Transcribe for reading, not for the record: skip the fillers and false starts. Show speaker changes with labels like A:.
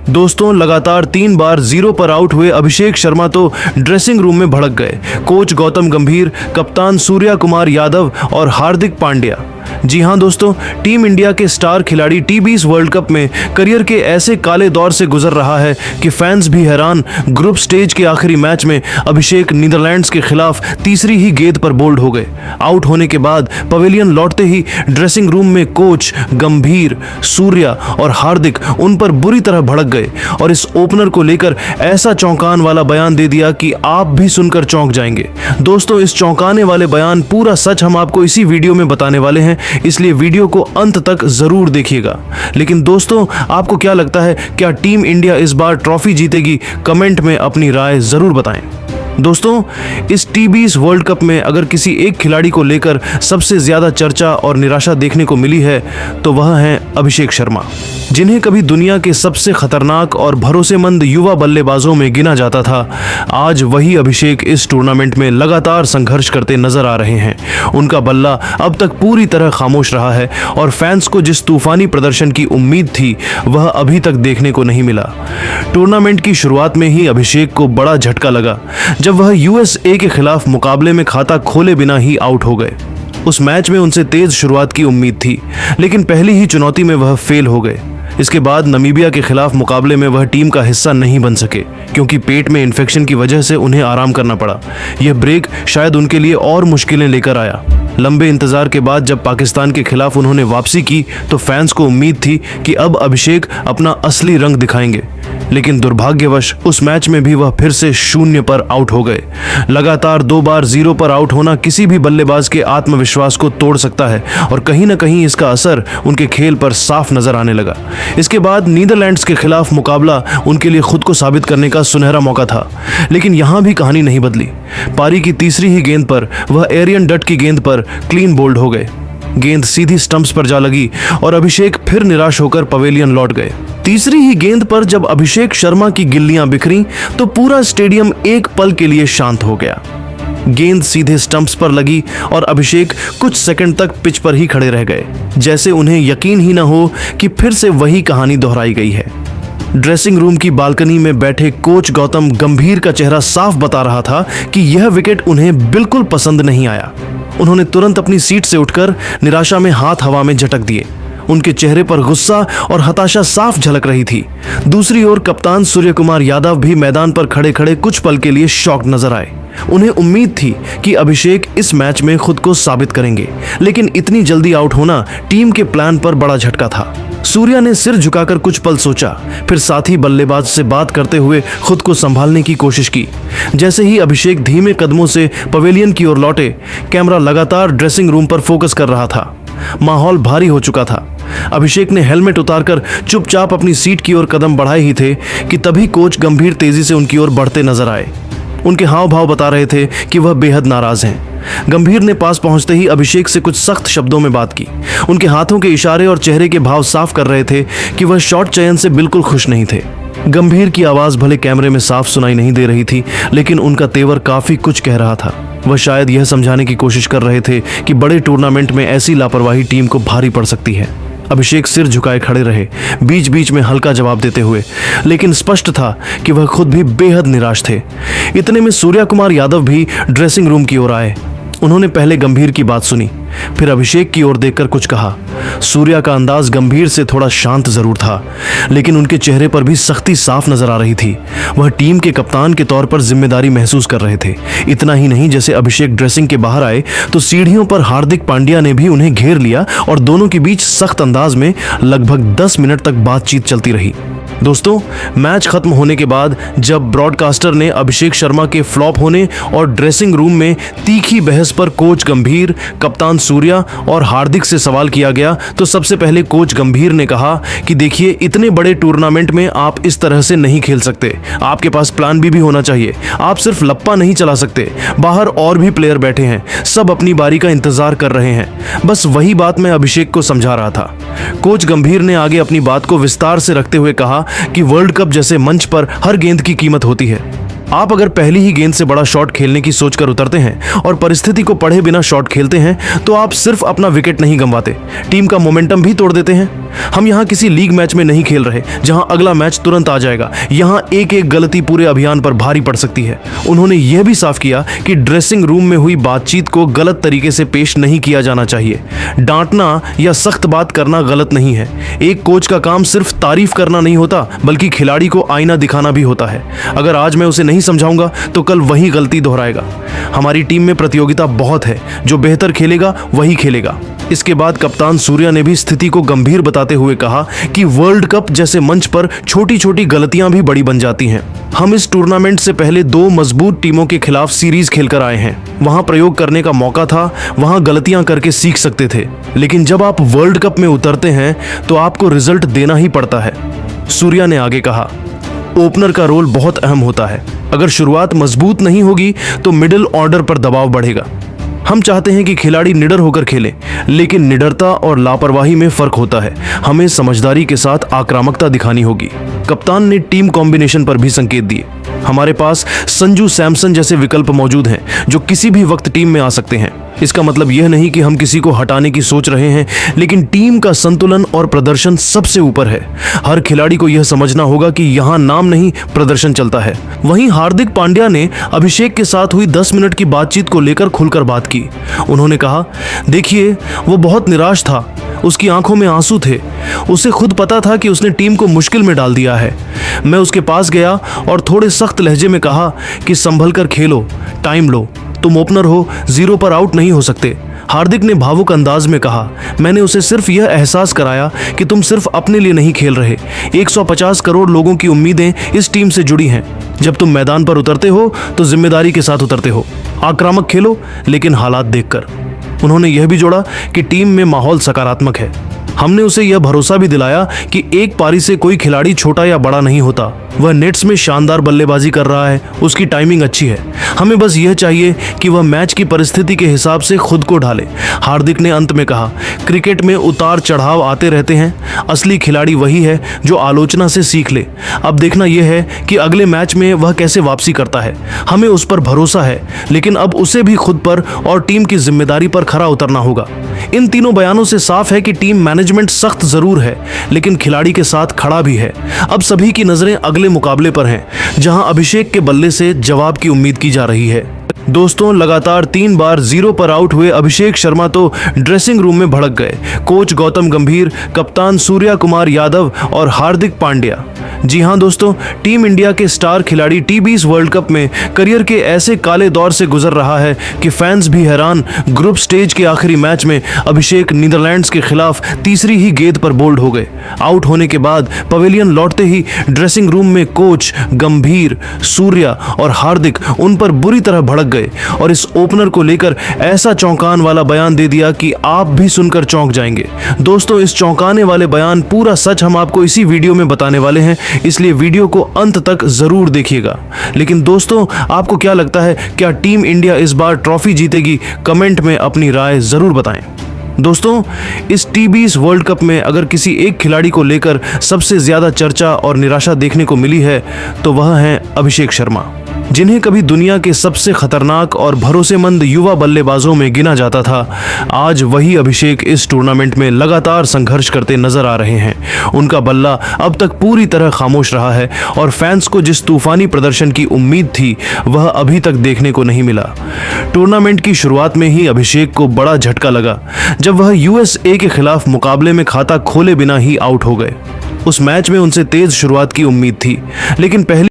A: दोस्तों, लगातार 3 बार 0 पर आउट हुए अभिषेक शर्मा तो ड्रेसिंग रूम में भड़क गए। कोच गौतम गंभीर, कप्तान सूर्या कुमार यादव और हार्दिक पांड्या। जी हां दोस्तों, टीम इंडिया के स्टार खिलाड़ी T20 वर्ल्ड कप में करियर के ऐसे काले दौर से गुजर रहा है कि फैंस भी हैरान। ग्रुप स्टेज के आखिरी मैच में अभिषेक नीदरलैंड्स के खिलाफ तीसरी ही गेंद पर बोल्ड हो गए। आउट होने के बाद पवेलियन लौटते ही ड्रेसिंग रूम में कोच, गंभीर, सूर्या और हार्दिक उन पर बुरी तरह भड़क गए और इस ओपनर को लेकर ऐसा चौंकान वाला बयान दे दिया कि आप भी सुनकर चौंक जाएंगे। दोस्तों, इस चौंकाने वाले बयान पूरा सच हम आपको इसी वीडियो में बताने वाले हैं, इसलिए वीडियो को अंत तक जरूर देखिएगा। लेकिन दोस्तों, आपको क्या लगता है, क्या टीम इंडिया इस बार ट्रॉफी जीतेगी? कमेंट में अपनी राय जरूर बताएं। दोस्तों, इस T20 वर्ल्ड कप में अगर किसी एक खिलाड़ी को लेकर सबसे ज्यादा चर्चा और निराशा देखने को मिली है तो वह है अभिषेक शर्मा, जिन्हें कभी दुनिया के सबसे खतरनाक और भरोसेमंद युवा बल्लेबाजों में गिना जाता था। आज वही अभिषेक इस टूर्नामेंट में लगातार संघर्ष करते नजर आ रहे हैं। उनका बल्ला अब तक पूरी तरह खामोश रहा है और फैंस को जिस तूफानी प्रदर्शन की उम्मीद थी वह अभी तक देखने को नहीं मिला। टूर्नामेंट की शुरुआत में ही अभिषेक को बड़ा झटका लगा जब वह USA के खिलाफ मुकाबले में खाता खोले बिना ही आउट हो गए। उस मैच में उनसे तेज शुरुआत की उम्मीद थी, लेकिन पहली ही चुनौती में वह फेल हो गए। इसके बाद नामीबिया के खिलाफ मुकाबले में वह टीम का हिस्सा नहीं बन सके क्योंकि पेट में इन्फेक्शन की वजह से उन्हें आराम करना पड़ा। यह ब्रेक शायद उनके लिए और मुश्किलें लेकर आया। लंबे इंतजार के बाद जब पाकिस्तान के खिलाफ उन्होंने वापसी की तो फैंस को उम्मीद थी कि अब अभिषेक अपना असली रंग दिखाएंगे, लेकिन दुर्भाग्यवश उस मैच में भी वह फिर से 0 पर आउट हो गए। लगातार 2 बार 0 पर आउट होना किसी भी बल्लेबाज के आत्मविश्वास को तोड़ सकता है और कहीं ना कहीं इसका असर उनके खेल पर साफ नजर आने लगा। इसके बाद नीदरलैंड्स के खिलाफ मुकाबला उनके लिए खुद को साबित करने का सुनहरा मौका था, लेकिन यहां भी कहानी नहीं बदली। पारी की तीसरी ही गेंद पर वह एरियन डट की गेंद पर क्लीन बोल्ड हो गए। गेंद सीधी स्टंप्स पर जा लगी और अभिषेक फिर निराश होकर पवेलियन लौट गए। तीसरी ही गेंद पर जब अभिषेक शर्मा की गिल्लियां बिखरी तो पूरा स्टेडियम एक पल के लिए शांत हो गया। गेंद सीधे स्टंप्स पर लगी और अभिषेक कुछ सेकंड तक पिच पर ही खड़े रह गए, जैसे उन्हें यकीन ही न हो कि फिर से वही कहानी दोहराई गई है। ड्रेसिंग रूम की बालकनी में बैठे कोच गौतम गंभीर का चेहरा साफ बता रहा था कि यह विकेट उन्हें बिल्कुल पसंद नहीं आया। उन्होंने तुरंत अपनी सीट से उठकर निराशा में हाथ हवा में झटक दिए। उनके चेहरे पर गुस्सा और हताशा साफ झलक रही थी। दूसरी ओर कप्तान सूर्य कुमार यादव भी मैदान पर खड़े खड़े कुछ पल के लिए शॉक नजर आए। उन्हें उम्मीद थी कि अभिषेक इस मैच में खुद को साबित करेंगे, लेकिन इतनी जल्दी आउट होना टीम के प्लान पर बड़ा झटका था। सूर्या ने सिर झुकाकर कुछ पल सोचा, फिर साथी बल्लेबाज से बात करते हुए खुद को संभालने की कोशिश की। जैसे ही अभिषेक धीमे कदमों से पवेलियन की ओर लौटे, कैमरा लगातार ड्रेसिंग रूम पर फोकस कर रहा था। माहौल भारी हो चुका था। अभिषेक ने हेलमेट उतारकर चुपचाप अपनी सीट की ओर कदम बढ़ाए ही थे कि तभी कोच गंभीर तेजी से उनकी ओर बढ़ते नजर आए। उनके हाव भाव बता रहे थे कि वह बेहद नाराज हैं। गंभीर ने पास पहुंचते ही अभिषेक से कुछ सख्त शब्दों में बात की। उनके हाथों के इशारे और चेहरे के भाव साफ कर रहे थे कि वह शॉट चयन से बिल्कुल खुश नहीं थे। गंभीर की आवाज भले कैमरे में साफ सुनाई नहीं दे रही थी, लेकिन उनका तेवर काफी कुछ कह रहा था। वह शायद यह समझाने की कोशिश कर रहे थे कि बड़े टूर्नामेंट में ऐसी लापरवाही टीम को भारी पड़ सकती है। अभिषेक सिर झुकाए खड़े रहे, बीच बीच में हल्का जवाब देते हुए, लेकिन स्पष्ट था कि वह खुद भी बेहद निराश थे। इतने में सूर्या कुमार यादव भी ड्रेसिंग रूम की ओर आए। उन्होंने पहले गंभीर की बात सुनी, फिर अभिषेक की ओर देखकर कुछ कहा। सूर्या का अंदाज गंभीर से थोड़ा शांत जरूर था, लेकिन उनके चेहरे पर भी सख्ती साफ नजर आ रही थी। वह टीम के कप्तान के तौर पर जिम्मेदारी महसूस कर रहे थे। इतना ही नहीं, जैसे अभिषेक ड्रेसिंग के बाहर आए तो सीढ़ियों पर हार्दिक पांड्या ने भी उन्हें घेर लिया और दोनों के बीच सख्त अंदाज में लगभग 10 मिनट तक बातचीत चलती रही। दोस्तों, मैच खत्म होने के बाद जब ब्रॉडकास्टर ने अभिषेक शर्मा के फ्लॉप होने और ड्रेसिंग रूम में तीखी बहस पर कोच गंभीर, कप्तान सूर्या और हार्दिक से सवाल किया गया तो सबसे पहले कोच गंभीर ने कहा कि देखिए, इतने बड़े टूर्नामेंट में आप इस तरह से नहीं खेल सकते। आपके पास प्लान बी भी होना चाहिए। आप सिर्फ लप्पा नहीं चला सकते। बाहर और भी प्लेयर बैठे हैं, सब अपनी बारी का इंतजार कर रहे हैं। बस वही बात मैं अभिषेक को समझा रहा था। कोच गंभीर ने आगे अपनी बात को विस्तार से रखते हुए कहा कि वर्ल्ड कप जैसे मंच पर हर गेंद की कीमत होती है। आप अगर पहली ही गेंद से बड़ा शॉट खेलने की सोचकर उतरते हैं और परिस्थिति को पढ़े बिना शॉट खेलते हैं तो आप सिर्फ अपना विकेट नहीं गंवाते, टीम का मोमेंटम भी तोड़ देते हैं। हम यहाँ किसी लीग मैच में नहीं खेल रहे जहाँ अगला मैच तुरंत आ जाएगा। यहाँ एक एक गलती पूरे अभियान पर भारी पड़ सकती है। उन्होंने यह भी साफ किया कि ड्रेसिंग रूम में हुई बातचीत को गलत तरीके से पेश नहीं किया जाना चाहिए। डांटना या सख्त बात करना गलत नहीं है। एक कोच का काम सिर्फ तारीफ करना नहीं होता, बल्कि खिलाड़ी को आईना दिखाना भी होता है। अगर आज मैं उसे नहीं समझाऊंगा तो कल वही गलती दोहराएगा। हमारी टीम में प्रतियोगिता बहुत है, जो बेहतर खेलेगा वही खेलेगा। इसके बाद कप्तान सूर्या ने भी स्थिति को गंभीर बताते हुए कहा कि वर्ल्ड कप जैसे मंच पर छोटी छोटी गलतियां भी बड़ी बन जाती हैं। हम इस टूर्नामेंट से पहले 2 मजबूत टीमों के खिलाफ सीरीज खेलकर आए हैं। वहां प्रयोग करने का मौका था, वहां गलतियां करके सीख सकते थे। लेकिन जब आप वर्ल्ड कप में उतरते हैं तो आपको रिजल्ट देना ही पड़ता है। सूर्या ने आगे कहा, ओपनर का रोल बहुत अहम होता है। अगर शुरुआत मजबूत नहीं होगी तो मिडिल ऑर्डर पर दबाव बढ़ेगा। हम चाहते हैं कि खिलाड़ी निडर होकर खेलें, लेकिन निडरता और लापरवाही में फर्क होता है। हमें समझदारी के साथ आक्रामकता दिखानी होगी। कप्तान ने टीम कॉम्बिनेशन पर भी संकेत दिए। हमारे पास संजू सैमसन जैसे विकल्प मौजूद हैं जो किसी भी वक्त टीम में आ सकते हैं। इसका मतलब यह नहीं कि हम किसी को हटाने की सोच रहे हैं, लेकिन टीम का संतुलन और प्रदर्शन सबसे ऊपर है। हर खिलाड़ी को यह समझना होगा कि यहाँ नाम नहीं, प्रदर्शन चलता है। वहीं हार्दिक पांड्या ने अभिषेक के साथ हुई 10 मिनट की बातचीत को लेकर खुलकर बात की। उन्होंने कहा, देखिए, वो बहुत निराश था। उसकी आंखों में आंसू थे। उसे खुद पता था कि उसने टीम को मुश्किल में डाल दिया है। मैं उसके पास गया और थोड़े सख्त लहजे में कहा कि संभल कर खेलो, टाइम लो, तुम ओपनर हो, 0 पर आउट नहीं हो सकते। हार्दिक ने भावुक अंदाज में कहा, मैंने उसे सिर्फ यह एहसास कराया कि तुम सिर्फ अपने लिए नहीं खेल रहे। 150 करोड़ लोगों की उम्मीदें इस टीम से जुड़ी हैं। जब तुम मैदान पर उतरते हो तो जिम्मेदारी के साथ उतरते हो। आक्रामक खेलो, लेकिन हालात देखकर। उन्होंने यह भी जोड़ा कि टीम में माहौल सकारात्मक है। हमने उसे यह भरोसा भी दिलाया कि एक पारी से कोई खिलाड़ी छोटा या बड़ा नहीं होता। वह नेट्स में शानदार बल्लेबाजी कर रहा है, उसकी टाइमिंग अच्छी है। हमें बस यह चाहिए कि वह मैच की परिस्थिति के हिसाब से खुद को ढाले। हार्दिक ने अंत में कहा, क्रिकेट में उतार चढ़ाव आते रहते हैं। असली खिलाड़ी वही है जो आलोचना से सीख ले। अब देखना यह है कि अगले मैच में वह कैसे वापसी करता है। हमें उस पर भरोसा है, लेकिन अब उसे भी खुद पर और टीम की जिम्मेदारी पर खरा उतरना होगा। इन तीनों बयानों से साफ है कि टीम मैनेजमेंट सख्त जरूर है, लेकिन खिलाड़ी के साथ खड़ा भी है। अब सभी की नजरें अगले मुकाबले पर हैं, जहां अभिषेक के बल्ले से जवाब की उम्मीद की जा रही है। दोस्तों, लगातार 3 बार 0 पर आउट हुए अभिषेक शर्मा तो ड्रेसिंग रूम में भड़क गए। कोच गौतम गंभीर, कप्तान सूर्या कुमार यादव और हार्दिक पांड्या। जी हां दोस्तों, टीम इंडिया के स्टार खिलाड़ी T20 वर्ल्ड कप में करियर के ऐसे काले दौर से गुजर रहा है कि फैंस भी हैरान। ग्रुप स्टेज के आखिरी मैच में अभिषेक नीदरलैंड्स के खिलाफ तीसरी ही गेंद पर बोल्ड हो गए। आउट होने के बाद पवेलियन लौटते ही ड्रेसिंग रूम में कोच गंभीर, सूर्या और हार्दिक उन पर बुरी तरह भड़क गए और इस ओपनर को लेकर ऐसा चौंकान वाला बयान दे दिया कि आप भी सुनकर चौंक जाएंगे। दोस्तों, इस चौंकाने वाले बयान पूरा सच हम आपको इसी वीडियो में बताने वाले हैं, इसलिए वीडियो को अंत तक जरूर देखिएगा। लेकिन दोस्तों, आपको क्या लगता है, क्या टीम इंडिया इस बार ट्रॉफी जीतेगी? कमेंट में अपनी राय जरूर बताएं। दोस्तों, इस T20 वर्ल्ड कप में अगर किसी एक खिलाड़ी को लेकर सबसे ज्यादा चर्चा और निराशा देखने को मिली है तो वह है अभिषेक शर्मा, जिन्हें कभी दुनिया के सबसे खतरनाक और भरोसेमंद युवा बल्लेबाजों में गिना जाता था। आज वही अभिषेक इस टूर्नामेंट में लगातार संघर्ष करते नजर आ रहे हैं। उनका बल्ला अब तक पूरी तरह खामोश रहा है और फैंस को जिस तूफानी प्रदर्शन की उम्मीद थी वह अभी तक देखने को नहीं मिला। टूर्नामेंट की शुरुआत में ही अभिषेक को बड़ा झटका लगा जब वह USA के खिलाफ मुकाबले में खाता खोले बिना ही आउट हो गए। उस मैच में उनसे तेज शुरुआत की उम्मीद थी, लेकिन पहले